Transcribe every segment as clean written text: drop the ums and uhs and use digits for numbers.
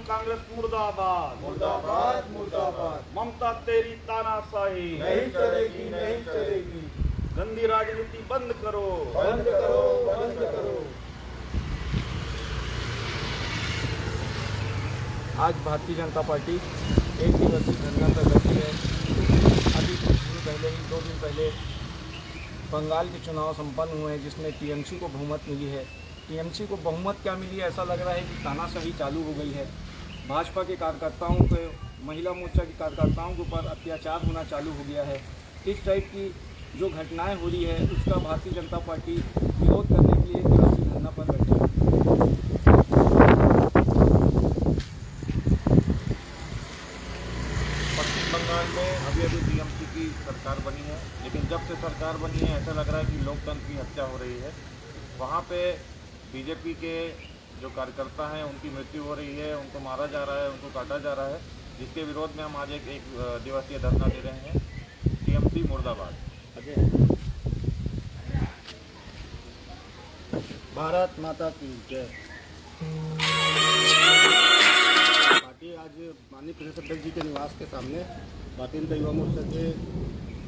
कांग्रेस मुर्दाबाद मुर्दाबाद मुर्दाबाद। ममता तेरी तानाशाही नहीं चलेगी नहीं चलेगी। गंदी राजनीति बंद करो बंद करो बंद करो। आज भारतीय जनता पार्टी एक दिवसीय धरना पर बैठी है। अभी कुछ दिन पहले ही 2 दिन पहले बंगाल के चुनाव संपन्न हुए हैं, जिसमें टीएमसी को बहुमत मिली है। टीएमसी को बहुमत क्या मिली है, ऐसा लग रहा है कि तानाशाही चालू हो गई है। भाजपा के कार्यकर्ताओं के, महिला मोर्चा के कार्यकर्ताओं के ऊपर अत्याचार होना चालू हो गया है। इस टाइप की जो घटनाएं हो रही है, उसका भारतीय जनता पार्टी विरोध करने के लिए एक दिवसीय धरना पर बैठी है। पश्चिम बंगाल में अभी टीएमसी की सरकार बनी है, लेकिन जब से सरकार बनी है ऐसा लग रहा है कि लोकतंत्र की हत्या हो रही है। वहाँ पे बीजेपी के जो कार्यकर्ता हैं उनकी मृत्यु हो रही है, उनको मारा जा रहा है, उनको काटा जा रहा है, जिसके विरोध में हम आज एक दिवसीय धरना दे रहे हैं। टीएमसी मुर्दाबाद। भारत माता की जय। पार्टी आज माननीय प्रदेश अध्यक्ष जी के निवास के सामने भारतीय जनता युवा मोर्चा के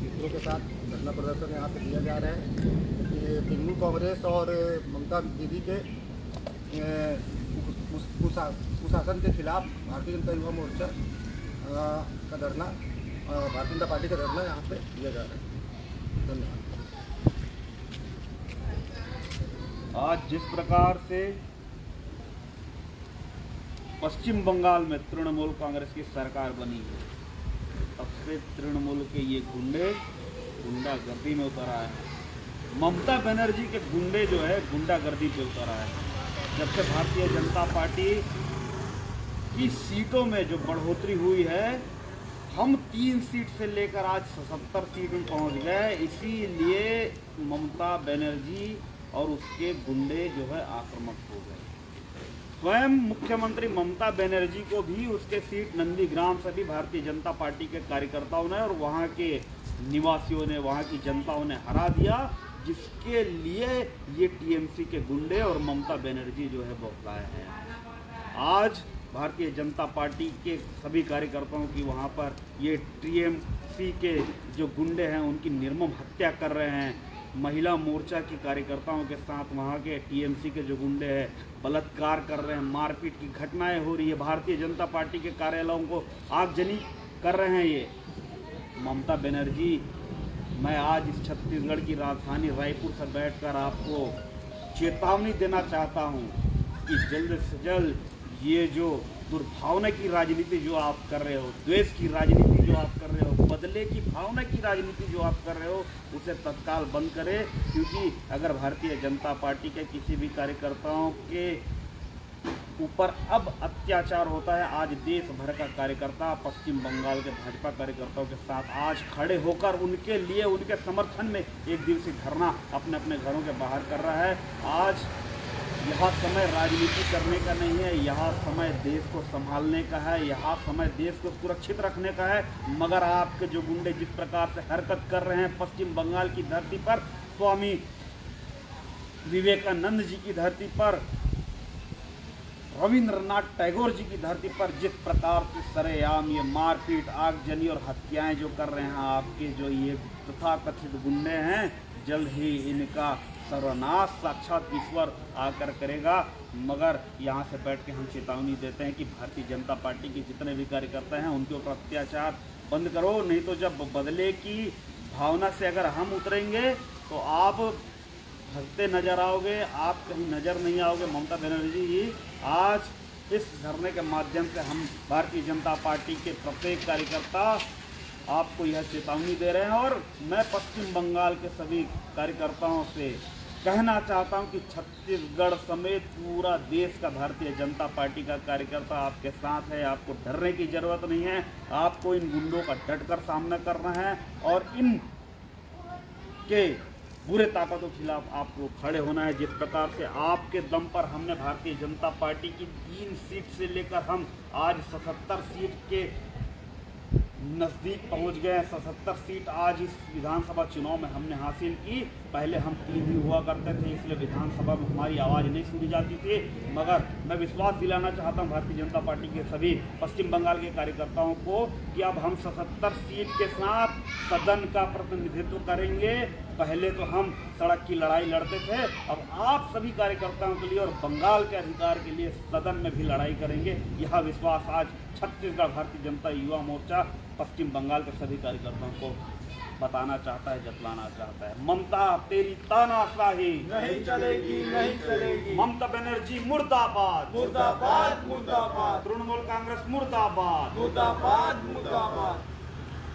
मित्रों के साथ धरना प्रदर्शन यहाँ पे दिया जा रहा है। कि तृणमूल कांग्रेस और ममता दीदी के कुशासन के खिलाफ भारतीय जनता युवा मोर्चा का धरना, भारतीय जनता पार्टी का धरना यहाँ पे दिया जा रहा है। धन्यवाद। आज जिस प्रकार से पश्चिम बंगाल में तृणमूल कांग्रेस की सरकार बनी है, तब से तृणमूल के ये गुंडागर्दी में उतर आए हैं। ममता बनर्जी के गुंडे जो है गुंडागर्दी पे उतर आए हैं। जब से भारतीय जनता पार्टी की सीटों में जो बढ़ोतरी हुई है, हम 3 सीट से लेकर आज 77 सीट में पहुंच गए। इसीलिए ममता बनर्जी और उसके गुंडे जो है आक्रामक हो गए। स्वयं मुख्यमंत्री ममता बनर्जी को भी उसके सीट नंदीग्राम से भी भारतीय जनता पार्टी के कार्यकर्ताओं ने और वहाँ के निवासियों ने, वहाँ की जनताओं ने हरा दिया, जिसके लिए ये टीएमसी के गुंडे और ममता बनर्जी जो है बौखलाए हैं। आज भारतीय जनता पार्टी के सभी कार्यकर्ताओं की वहाँ पर ये टीएमसी के जो गुंडे हैं उनकी निर्मम हत्या कर रहे हैं। महिला मोर्चा के कार्यकर्ताओं के साथ वहाँ के टीएमसी के जो गुंडे हैं बलात्कार कर रहे हैं, मारपीट की घटनाएं हो रही है, भारतीय जनता पार्टी के कार्यालयों को आगजनी कर रहे हैं। ये ममता बनर्जी, मैं आज इस छत्तीसगढ़ की राजधानी रायपुर से बैठकर आपको चेतावनी देना चाहता हूँ कि जल्द से जल्द ये जो दुर्भावना की राजनीति जो आप कर रहे हो, द्वेष की राजनीति जो आप कर रहे हो, बदले की भावना की राजनीति जो आप कर रहे हो, उसे तत्काल बंद करें। क्योंकि अगर भारतीय जनता पार्टी के किसी भी कार्यकर्ताओं के ऊपर अब अत्याचार होता है, आज देश भर का कार्यकर्ता पश्चिम बंगाल के भाजपा कार्यकर्ताओं के साथ आज खड़े होकर उनके लिए, उनके समर्थन में एक दिवसीय धरना अपने अपने घरों के बाहर कर रहा है। आज यह समय राजनीति करने का नहीं है, यह समय देश को संभालने का है, यह समय देश को सुरक्षित रखने का है। मगर आपके जो गुंडे जिस प्रकार से हरकत कर रहे हैं पश्चिम बंगाल की धरती पर, स्वामी विवेकानंद जी की धरती पर, रविंद्रनाथ टैगोर जी की धरती पर जिस प्रकार से सरेआम ये मारपीट, आगजनी और हत्याएं जो कर रहे हैं आपके जो ये तथाकथित गुंडे हैं, जल्द ही इनका सर्वनाश साक्षात ईश्वर आकर करेगा। मगर यहाँ से बैठ के हम चेतावनी देते हैं कि भारतीय जनता पार्टी के जितने भी कार्यकर्ता हैं उनके ऊपर अत्याचार बंद करो, नहीं तो जब बदले की भावना से अगर हम उतरेंगे तो आप भगते नजर आओगे, आप कहीं नजर नहीं आओगे। ममता बनर्जी जी, आज इस धरने के माध्यम से हम भारतीय जनता पार्टी के प्रत्येक कार्यकर्ता आपको यह चेतावनी दे रहे हैं। और मैं पश्चिम बंगाल के सभी कार्यकर्ताओं से कहना चाहता हूं कि छत्तीसगढ़ समेत पूरा देश का भारतीय जनता पार्टी का कार्यकर्ता आपके साथ है। आपको डरने की ज़रूरत नहीं है, आपको इन गुंडों का डटकर सामना करना है और इन के बुरे ताकतों के खिलाफ आपको खड़े होना है। जिस प्रकार से आपके दम पर हमने भारतीय जनता पार्टी की 3 सीट से लेकर हम आज 77 सीट के नज़दीक पहुंच गए। 77 सीट आज इस विधानसभा चुनाव में हमने हासिल की। पहले हम 3 ही हुआ करते थे, इसलिए विधानसभा में हमारी आवाज़ नहीं सुनी जाती थी। मगर मैं विश्वास दिलाना चाहता हूं भारतीय जनता पार्टी के सभी पश्चिम बंगाल के कार्यकर्ताओं को कि अब हम 77 सीट के साथ सदन का प्रतिनिधित्व करेंगे। पहले तो हम सड़क की लड़ाई लड़ते थे, अब आप सभी कार्यकर्ताओं के लिए और बंगाल के अधिकार के लिए सदन में भी लड़ाई करेंगे। यह विश्वास आज छत्तीसगढ़ भारतीय जनता युवा मोर्चा पश्चिम बंगाल के सभी कार्यकर्ताओं को बताना चाहता है, जतलाना चाहता है। ममता तेरी तानाशाही नहीं चलेगी, नहीं चलेगी। ममता बनर्जी मुर्दाबाद, मुर्दाबाद, मुर्दाबाद, तृणमूल कांग्रेस मुर्दाबाद। मुर्दाबाद, मुर्दाबाद।